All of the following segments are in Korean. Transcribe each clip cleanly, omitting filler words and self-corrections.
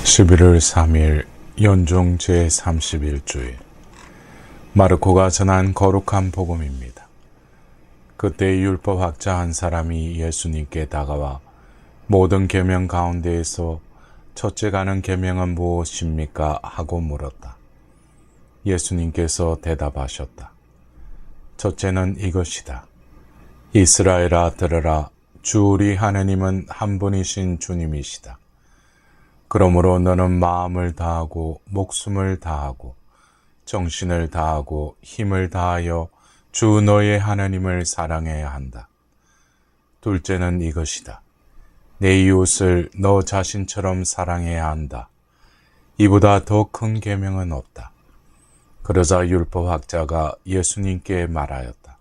11월 3일 연중 제31주일 마르코가 전한 거룩한 복음입니다. 그때 율법학자 한 사람이 예수님께 다가와 모든 계명 가운데에서 첫째 가는 계명은 무엇입니까? 하고 물었다. 예수님께서 대답하셨다. 첫째는 이것이다. 이스라엘아 들으라. 주 우리 하느님은 한 분이신 주님이시다. 그러므로 너는 마음을 다하고 목숨을 다하고 정신을 다하고 힘을 다하여 주 너의 하나님을 사랑해야 한다. 둘째는 이것이다. 내 이웃을 너 자신처럼 사랑해야 한다. 이보다 더 큰 계명은 없다. 그러자 율법학자가 예수님께 말하였다.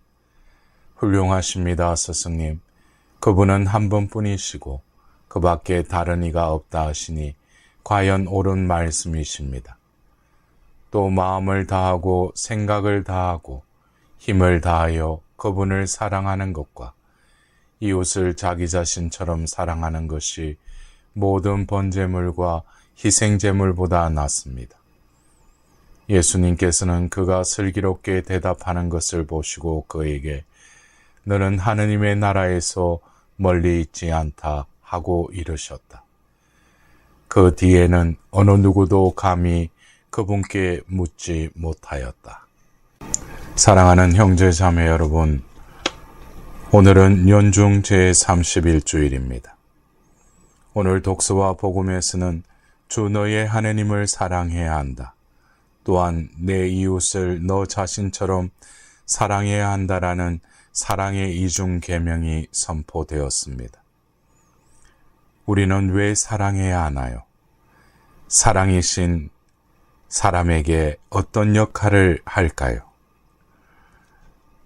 훌륭하십니다, 스승님. 그분은 한 분뿐이시고 그 밖에 다른 이가 없다 하시니 과연 옳은 말씀이십니다. 또 마음을 다하고 생각을 다하고 힘을 다하여 그분을 사랑하는 것과 이웃을 자기 자신처럼 사랑하는 것이 모든 번제물과 희생제물보다 낫습니다. 예수님께서는 그가 슬기롭게 대답하는 것을 보시고 그에게 너는 하느님의 나라에서 멀리 있지 않다 하고 이르셨다. 그 뒤에는 어느 누구도 감히 그분께 묻지 못하였다. 사랑하는 형제 자매 여러분, 오늘은 연중 제31주일입니다. 오늘 독서와 복음에서는 주 너의 하느님을 사랑해야 한다. 또한 내 이웃을 너 자신처럼 사랑해야 한다라는 사랑의 이중 계명이 선포되었습니다. 우리는 왜 사랑해야 하나요? 사랑이신 사람에게 어떤 역할을 할까요?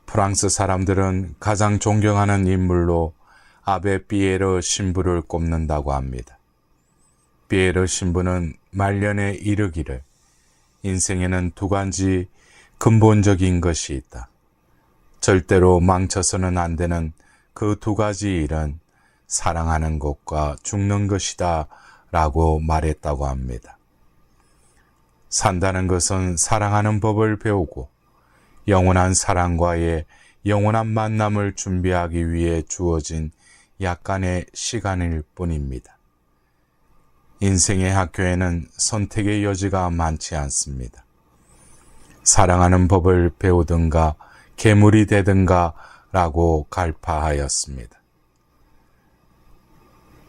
프랑스 사람들은 가장 존경하는 인물로 아베 피에르 신부를 꼽는다고 합니다. 피에르 신부는 말년에 이르기를 인생에는 두 가지 근본적인 것이 있다. 절대로 망쳐서는 안 되는 그 두 가지 일은 사랑하는 것과 죽는 것이다 라고 말했다고 합니다. 산다는 것은 사랑하는 법을 배우고 영원한 사랑과의 영원한 만남을 준비하기 위해 주어진 약간의 시간일 뿐입니다. 인생의 학교에는 선택의 여지가 많지 않습니다. 사랑하는 법을 배우든가 괴물이 되든가 라고 갈파하였습니다.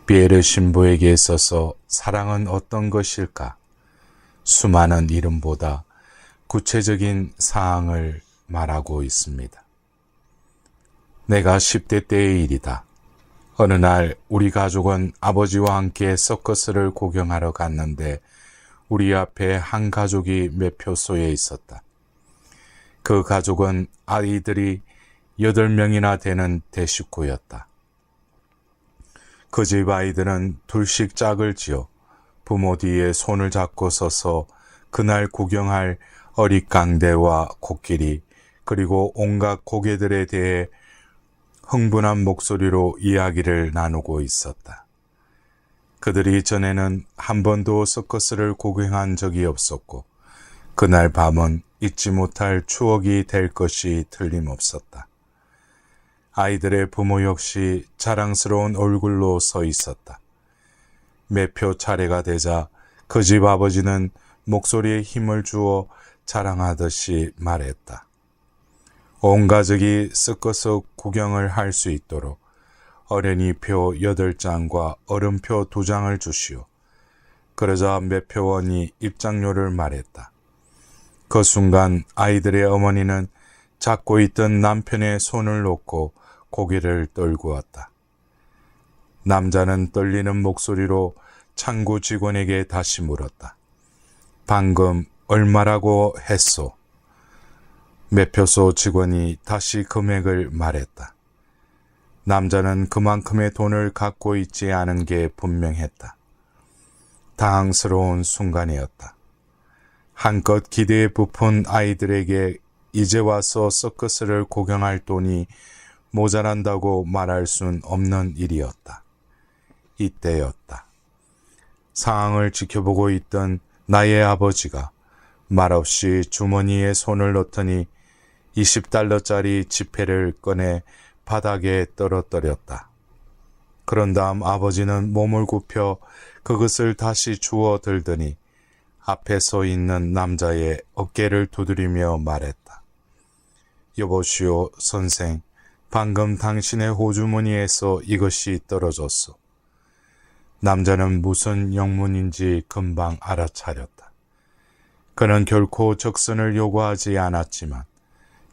피에르 신부에게 있어서 사랑은 어떤 것일까? 수많은 이름보다 구체적인 사항을 말하고 있습니다. 내가 10대 때의 일이다. 어느 날 우리 가족은 아버지와 함께 서커스를 구경하러 갔는데 우리 앞에 한 가족이 매표소에 있었다. 그 가족은 아이들이 8명이나 되는 대식구였다. 그 집 아이들은 둘씩 짝을 지어 부모 뒤에 손을 잡고 서서 그날 구경할 어릿강대와 코끼리 그리고 온갖 고개들에 대해 흥분한 목소리로 이야기를 나누고 있었다. 그들이 전에는 한 번도 서커스를 구경한 적이 없었고 그날 밤은 잊지 못할 추억이 될 것이 틀림없었다. 아이들의 부모 역시 자랑스러운 얼굴로 서 있었다. 매표 차례가 되자 그 집 아버지는 목소리에 힘을 주어 자랑하듯이 말했다. 온 가족이 서커스 구경을 할 수 있도록 어린이표 8장과 어른표 2장을 주시오. 그러자 매표원이 입장료를 말했다. 그 순간 아이들의 어머니는 잡고 있던 남편의 손을 놓고 고개를 떨구었다. 남자는 떨리는 목소리로 창구 직원에게 다시 물었다. 방금 얼마라고 했소? 매표소 직원이 다시 금액을 말했다. 남자는 그만큼의 돈을 갖고 있지 않은 게 분명했다. 당황스러운 순간이었다. 한껏 기대에 부푼 아이들에게 이제 와서 서커스를 구경할 돈이 모자란다고 말할 순 없는 일이었다. 이때였다. 상황을 지켜보고 있던 나의 아버지가 말없이 주머니에 손을 넣더니 20달러짜리 지폐를 꺼내 바닥에 떨어뜨렸다. 그런 다음 아버지는 몸을 굽혀 그것을 다시 주워 들더니 앞에 서 있는 남자의 어깨를 두드리며 말했다. 여보시오, 선생. 방금 당신의 호주머니에서 이것이 떨어졌소. 남자는 무슨 영문인지 금방 알아차렸다. 그는 결코 적선을 요구하지 않았지만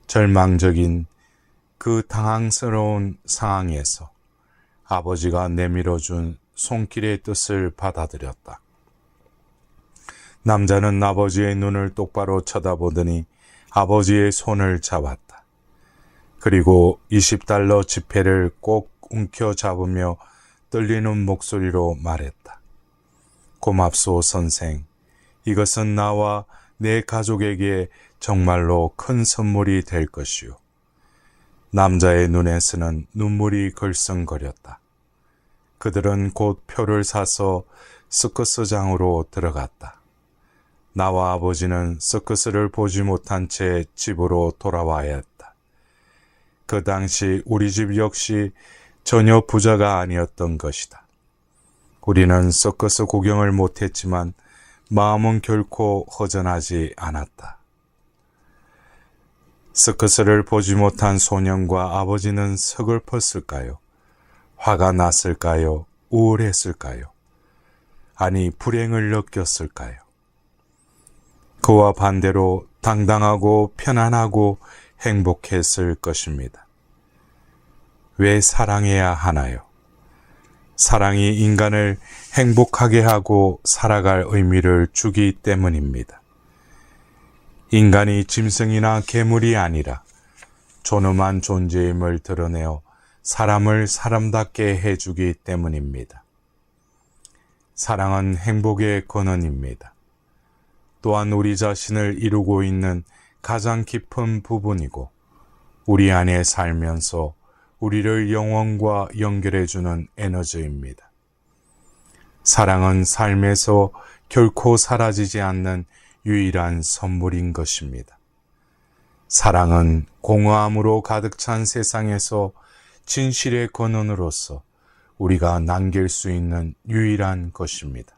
절망적인 그 당황스러운 상황에서 아버지가 내밀어준 손길의 뜻을 받아들였다. 남자는 아버지의 눈을 똑바로 쳐다보더니 아버지의 손을 잡았다. 그리고 20달러 지폐를 꼭 움켜잡으며 떨리는 목소리로 말했다. 고맙소, 선생. 이것은 나와 내 가족에게 정말로 큰 선물이 될 것이오. 남자의 눈에서는 눈물이 걸썽거렸다. 그들은 곧 표를 사서 서커스장으로 들어갔다. 나와 아버지는 서커스를 보지 못한 채 집으로 돌아와야 했다. 그 당시 우리 집 역시 전혀 부자가 아니었던 것이다. 우리는 서커스 구경을 못했지만 마음은 결코 허전하지 않았다. 서커스를 보지 못한 소년과 아버지는 서글펐을까요? 화가 났을까요? 우울했을까요? 아니, 불행을 느꼈을까요? 그와 반대로 당당하고 편안하고 행복했을 것입니다. 왜 사랑해야 하나요? 사랑이 인간을 행복하게 하고 살아갈 의미를 주기 때문입니다. 인간이 짐승이나 괴물이 아니라 존엄한 존재임을 드러내어 사람을 사람답게 해주기 때문입니다. 사랑은 행복의 근원입니다. 또한 우리 자신을 이루고 있는 가장 깊은 부분이고 우리 안에 살면서 우리를 영혼과 연결해주는 에너지입니다. 사랑은 삶에서 결코 사라지지 않는 유일한 선물인 것입니다. 사랑은 공허함으로 가득 찬 세상에서 진실의 근원으로서 우리가 남길 수 있는 유일한 것입니다.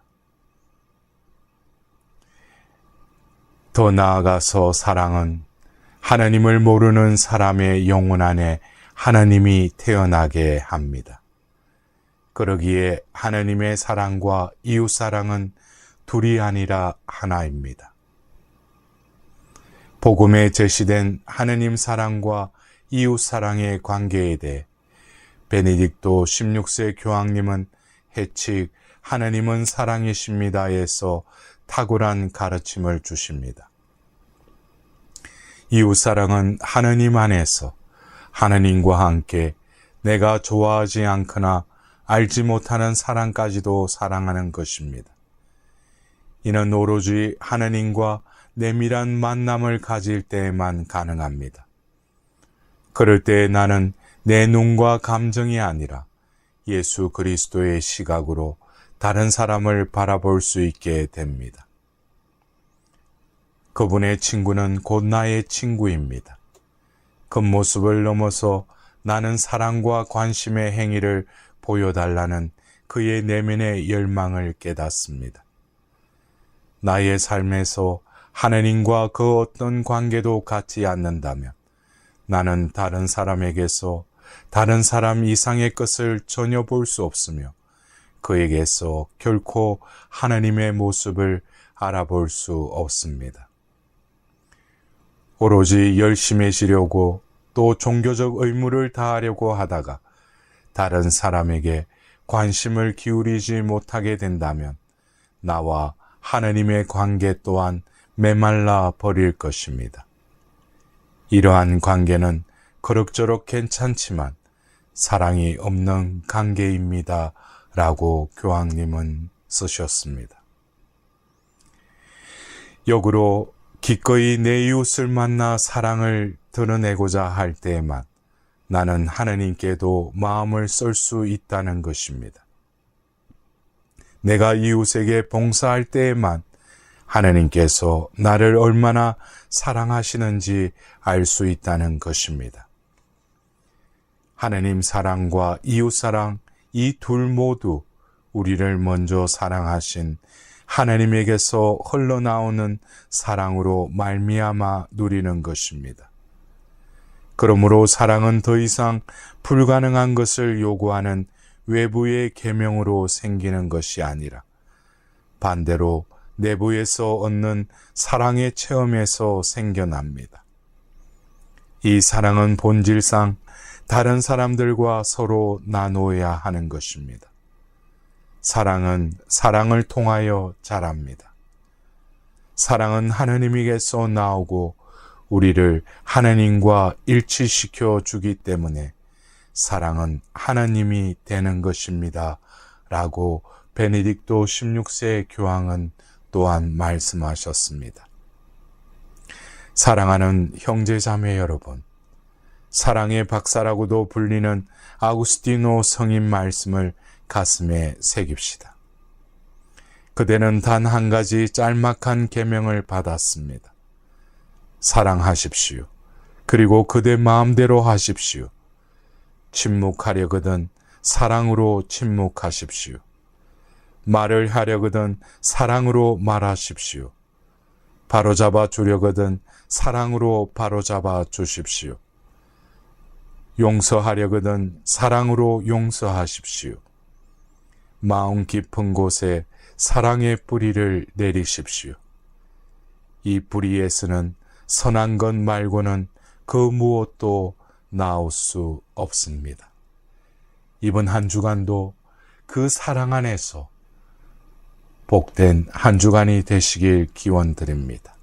더 나아가서 사랑은 하나님을 모르는 사람의 영혼 안에 하나님이 태어나게 합니다. 그러기에 하나님의 사랑과 이웃 사랑은 둘이 아니라 하나입니다. 복음에 제시된 하나님 사랑과 이웃 사랑의 관계에 대해 베네딕토 16세 교황님은 해칙 하나님은 사랑이십니다에서 탁월한 가르침을 주십니다. 이웃 사랑은 하나님 안에서 하나님과 함께 내가 좋아하지 않거나 알지 못하는 사람까지도 사랑하는 것입니다. 이는 오로지 하나님과 내밀한 만남을 가질 때에만 가능합니다. 그럴 때 나는 내 눈과 감정이 아니라 예수 그리스도의 시각으로 다른 사람을 바라볼 수 있게 됩니다. 그분의 친구는 곧 나의 친구입니다. 겉모습을 넘어서 나는 사랑과 관심의 행위를 보여달라는 그의 내면의 열망을 깨닫습니다. 나의 삶에서 하나님과 그 어떤 관계도 갖지 않는다면 나는 다른 사람에게서 다른 사람 이상의 것을 전혀 볼 수 없으며 그에게서 결코 하나님의 모습을 알아볼 수 없습니다. 오로지 열심해지려고 또 종교적 의무를 다하려고 하다가 다른 사람에게 관심을 기울이지 못하게 된다면 나와 하나님의 관계 또한 메말라 버릴 것입니다. 이러한 관계는 그럭저럭 괜찮지만 사랑이 없는 관계입니다. 라고 교황님은 쓰셨습니다. 역으로 기꺼이 내 이웃을 만나 사랑을 드러내고자 할 때에만 나는 하나님께도 마음을 쏠 수 있다는 것입니다. 내가 이웃에게 봉사할 때에만 하나님께서 나를 얼마나 사랑하시는지 알 수 있다는 것입니다. 하나님 사랑과 이웃 사랑, 이 둘 모두 우리를 먼저 사랑하신 하나님에게서 흘러나오는 사랑으로 말미암아 누리는 것입니다. 그러므로 사랑은 더 이상 불가능한 것을 요구하는 외부의 계명으로 생기는 것이 아니라 반대로 내부에서 얻는 사랑의 체험에서 생겨납니다. 이 사랑은 본질상 다른 사람들과 서로 나누어야 하는 것입니다. 사랑은 사랑을 통하여 자랍니다. 사랑은 하나님에게서 나오고 우리를 하나님과 일치시켜 주기 때문에 사랑은 하나님이 되는 것입니다. 라고 베네딕토 16세 교황은 또한 말씀하셨습니다. 사랑하는 형제자매 여러분, 사랑의 박사라고도 불리는 아구스티노 성인 말씀을 가슴에 새깁시다. 그대는 단 한 가지 짤막한 계명을 받았습니다. 사랑하십시오. 그리고 그대 마음대로 하십시오. 침묵하려거든 사랑으로 침묵하십시오. 말을 하려거든 사랑으로 말하십시오. 바로잡아 주려거든 사랑으로 바로잡아 주십시오. 용서하려거든 사랑으로 용서하십시오. 마음 깊은 곳에 사랑의 뿌리를 내리십시오. 이 뿌리에서는 선한 것 말고는 그 무엇도 나올 수 없습니다. 이번 한 주간도 그 사랑 안에서 복된 한 주간이 되시길 기원드립니다.